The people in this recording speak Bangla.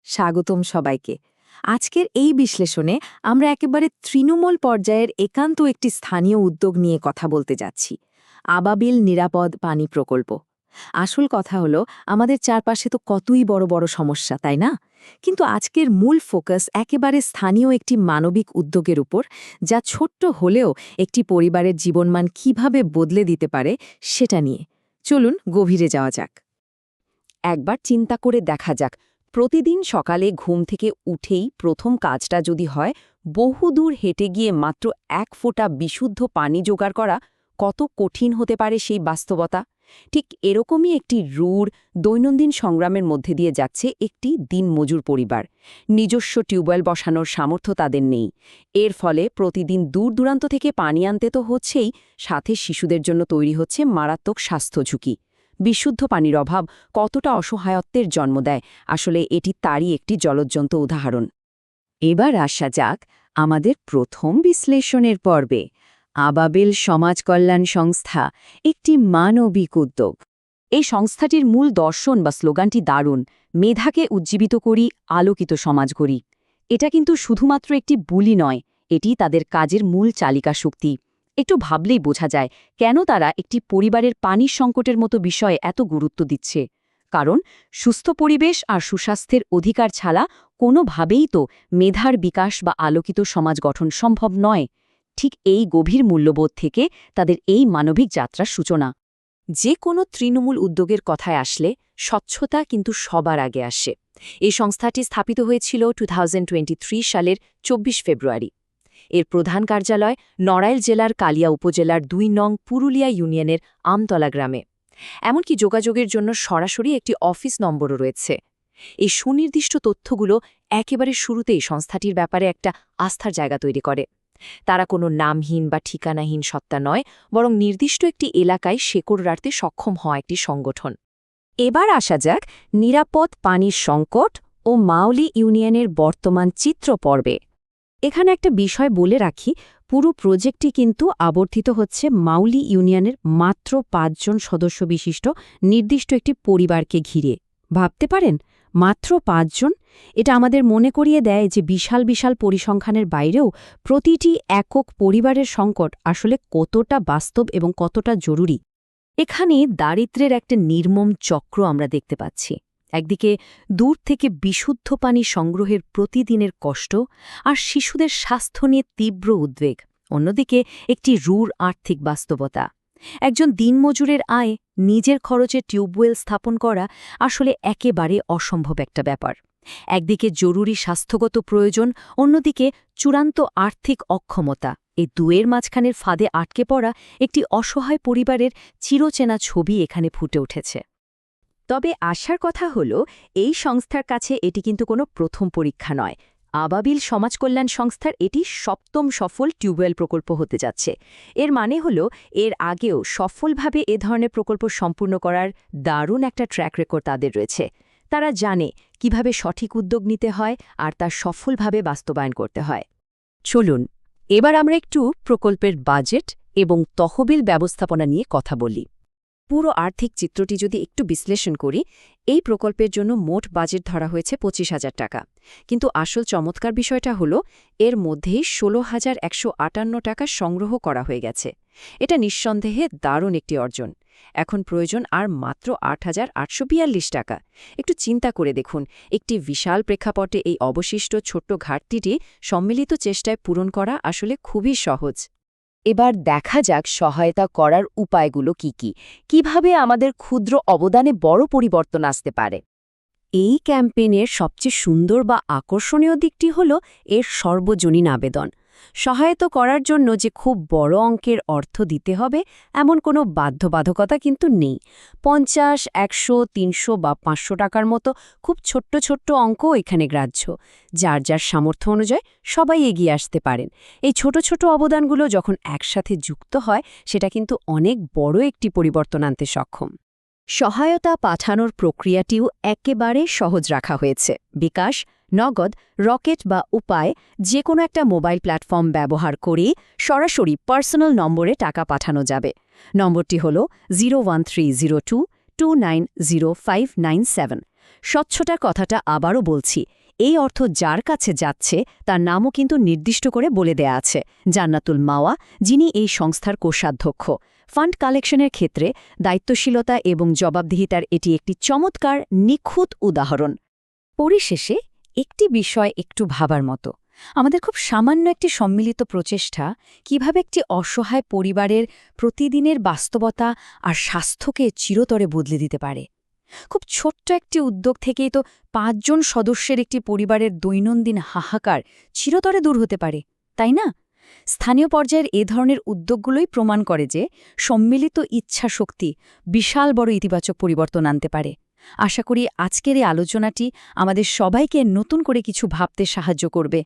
স্বাগতম সবাইকে। আজকের এই বিশ্লেষণে আমরা একেবারে তৃণমূল পর্যায়ের একান্ত একটি স্থানীয় উদ্যোগ নিয়ে কথা বলতে যাচ্ছি, আবাবিল নিরাপদ পানি প্রকল্প। আসল কথা হলো, আমাদের চারপাশে তো কতই বড় বড় সমস্যা, তাই না? কিন্তু আজকের মূল ফোকাস একেবারে স্থানীয় একটি মানবিক উদ্যোগের উপর, যা ছোট্ট হলেও একটি পরিবারের জীবনমান কিভাবে বদলে দিতে পারে সেটা নিয়ে। চলুন গভীরে যাওয়া যাক। একবার চিন্তা করে দেখা যাক, প্রতিদিন সকালে ঘুম থেকে উঠেই প্রথম কাজটা যদি হয় বহুদূর হেঁটে গিয়ে মাত্র 1 ফোঁটা বিশুদ্ধ পানি জোগাড় করা, কত কঠিন হতে পারে সেই বাস্তবতা। ঠিক এরকমই একটি রূঢ় দৈনন্দিন সংগ্রামের মধ্যে দিয়ে যাচ্ছে একটি দিনমজুর পরিবার। নিজস্ব টিউবওয়েল বসানোর সামর্থ্য তাদের নেই। এর ফলে প্রতিদিন দূর দূরান্ত থেকে পানি আনতে তো হচ্ছেই, সাথে শিশুদের জন্য তৈরি হচ্ছে মারাত্মক স্বাস্থ্য ঝুঁকি। বিশুদ্ধ পানির অভাব কতটা অসহায়ত্বের জন্ম দেয়, আসলে এটি তারই একটি জ্বলজ্জন্ত উদাহরণ। এবার আসা যাক আমাদের প্রথম বিশ্লেষণের পর্বে। আবাবিল সমাজ কল্যাণ সংস্থা একটি মানবিক উদ্যোগ। এই সংস্থাটির মূল দর্শন বা স্লোগানটি দারুণ: মেধাকে উজ্জীবিত করি, আলোকিত সমাজ গড়ি। এটা কিন্তু শুধুমাত্র একটি বুলি নয়, এটি তাদের কাজের মূল চালিকা শক্তি। একটু ভাবলেই বোঝা যায় কেন তারা একটি পরিবারের পানির সংকটের মতো বিষয়ে এত গুরুত্ব দিচ্ছে। কারণ সুস্থ পরিবেশ আর সুস্বাস্থ্যের অধিকার ছাড়া কোনোভাবেই তো মেধার বিকাশ বা আলোকিত সমাজ গঠন সম্ভব নয়। ঠিক এই গভীর মূল্যবোধ থেকে তাদের এই মানবিক যাত্রার সূচনা। যে কোনো তৃণমূল উদ্যোগের কথায় আসলে স্বচ্ছতা কিন্তু সবার আগে আসে। এই সংস্থাটি স্থাপিত হয়েছিল 2023 সালের 24 ফেব্রুয়ারি। এর প্রধান কার্যালয় নড়াইল জেলার কালিয়া উপজেলার 2 নং পুরুলিয়া ইউনিয়নের আমতলা গ্রামে। এমনকি যোগাযোগের জন্য সরাসরি একটি অফিস নম্বরও রয়েছে। এই সুনির্দিষ্ট তথ্যগুলো একেবারে শুরুতেই সংস্থাটির ব্যাপারে একটা আস্থার জায়গা তৈরি করে। তারা কোনো নামহীন বা ঠিকানাহীন সত্তা নয়, বরং নির্দিষ্ট একটি এলাকায় শেকড় রাখতে সক্ষম হওয়া একটি সংগঠন। এবার আসা যাক নিরাপদ পানির সংকট ও মাওলি ইউনিয়নের বর্তমান চিত্র পর্বে। এখানে একটা বিষয় বলে রাখি, পুরো প্রজেক্টটি কিন্তু আবর্তিত হচ্ছে মাওলি ইউনিয়নের মাত্র 5 জন সদস্য বিশিষ্ট নির্দিষ্ট একটি পরিবারকে ঘিরে। ভাবতে পারেন, মাত্র 5 জন। এটা আমাদের মনে করিয়ে দেয় যে বিশাল বিশাল পরিসংখ্যানের বাইরেও প্রতিটি একক পরিবারের সংকট আসলে কতটা বাস্তব এবং কতটা জরুরি। এখানে দারিদ্র্যের একটা নির্মম চক্র আমরা দেখতে পাচ্ছি। একদিকে দূর থেকে বিশুদ্ধ পানি সংগ্রহের প্রতিদিনের কষ্ট আর শিশুদের স্বাস্থ্য নিয়ে তীব্র উদ্বেগ, অন্যদিকে একটি রূঢ় আর্থিক বাস্তবতা। একজন দিনমজুরের আয় নিজের খরচে টিউবওয়েল স্থাপন করা আসলে একেবারে অসম্ভব একটা ব্যাপার। একদিকে জরুরি স্বাস্থ্যগত প্রয়োজন, অন্যদিকে চূড়ান্ত আর্থিক অক্ষমতা। এই দুয়ের মাঝখানের ফাঁদে আটকে পড়া একটি অসহায় পরিবারের চিরচেনা ছবি এখানে ফুটে উঠেছে। তবে আশার কথা হল, এই সংস্থার কাছে এটি কিন্তু কোনো প্রথম পরীক্ষা নয়। আবাবিল সমাজ কল্যাণ সংস্থার এটি 7ম সফল টিউবওয়েল প্রকল্প হতে যাচ্ছে। এর মানে হল, এর আগেও সফলভাবে এ ধরনের প্রকল্প সম্পূর্ণ করার দারুণ একটা ট্র্যাক রেকর্ড তাদের রয়েছে। তারা জানে কিভাবে সঠিক উদ্যোগ নিতে হয় আর তা সফলভাবে বাস্তবায়ন করতে হয়। চলুন এবার আমরা একটু প্রকল্পের বাজেট এবং তহবিল ব্যবস্থাপনা নিয়ে কথা বলি। পুরো আর্থিক চিত্রটি যদি একটু বিশ্লেষণ করি, এই প্রকল্পের জন্য মোট বাজেট ধরা হয়েছে 25,000 টাকা। কিন্তু আসল চমৎকার বিষয়টা হলো, এর মধ্যেই 16,158 টাকা সংগ্রহ করা হয়ে গেছে। এটা নিঃসন্দেহে দারুণ একটি অর্জন। এখন প্রয়োজন আর মাত্র 8,842 টাকা। একটু চিন্তা করে দেখুন, একটি বিশাল প্রেক্ষাপটে এই অবশিষ্ট ছোট্ট ঘাটতিটি সম্মিলিত চেষ্টায় পূরণ করা আসলে খুবই সহজ। এবার দেখা যাক সহায়তা করার উপায়গুলো কি কিভাবে আমাদের ক্ষুদ্র অবদানে বড় পরিবর্তন আসতে পারে। এই ক্যাম্পেইনের সবচেয়ে সুন্দর বা আকর্ষণীয় দিকটি হল এর সর্বজনীন আবেদন। সহায়তা করার জন্য যে খুব বড় অঙ্কের অর্থ দিতে হবে এমন কোনো বাধ্যবাধকতা কিন্তু নেই। 50, 100, 300 বা 500 টাকার মতো খুব ছোট্ট ছোট্ট অঙ্কও এখানে গ্রাহ্য। যার যার সামর্থ্য অনুযায়ী সবাই এগিয়ে আসতে পারেন। এই ছোট ছোট অবদানগুলো যখন একসাথে যুক্ত হয়, সেটা কিন্তু অনেক বড় একটি পরিবর্তন আনতে সক্ষম। সহায়তা পাঠানোর প্রক্রিয়াটিও একেবারে সহজ রাখা হয়েছে। বিকাশ, নগদ, রকেট বা উপায় যে কোনো একটা মোবাইল প্ল্যাটফর্ম ব্যবহার করে সরাসরি পার্সোনাল নম্বরে টাকা পাঠানো যাবে। নম্বরটি হল 01302290597। স্বচ্ছতার কথাটা আবারও বলছি, এই অর্থ যার কাছে যাচ্ছে তার নামও কিন্তু নির্দিষ্ট করে বলে দেয়া আছে, জান্নাতুল মাওয়া, যিনি এই সংস্থার কোষাধ্যক্ষ। ফান্ড কালেকশনের ক্ষেত্রে দায়িত্বশীলতা এবং জবাবদিহিতার এটি একটি চমৎকার নিখুঁত উদাহরণ। পরিশেষে একটি বিষয় একটু ভাবার মতো, আমাদের খুব সামান্য একটি সম্মিলিত প্রচেষ্টা কিভাবে একটি অসহায় পরিবারের প্রতিদিনের বাস্তবতা আর স্বাস্থ্যকে চিরতরে বদলে দিতে পারে। খুব ছোট্ট একটি উদ্যোগ থেকেই তো ৫ জন সদস্যের একটি পরিবারের দৈনন্দিন হাহাকার চিরতরে দূর হতে পারে, তাই না? স্থানীয় পর্যায়ের এ ধরনের উদ্যোগগুলোই প্রমাণ করে যে সম্মিলিত ইচ্ছাশক্তি বিশাল বড় ইতিবাচক পরিবর্তন আনতে পারে। আশা করি আজকের এই আলোচনাটি আমাদের সবাইকে নতুন করে কিছু ভাবতে সাহায্য করবে।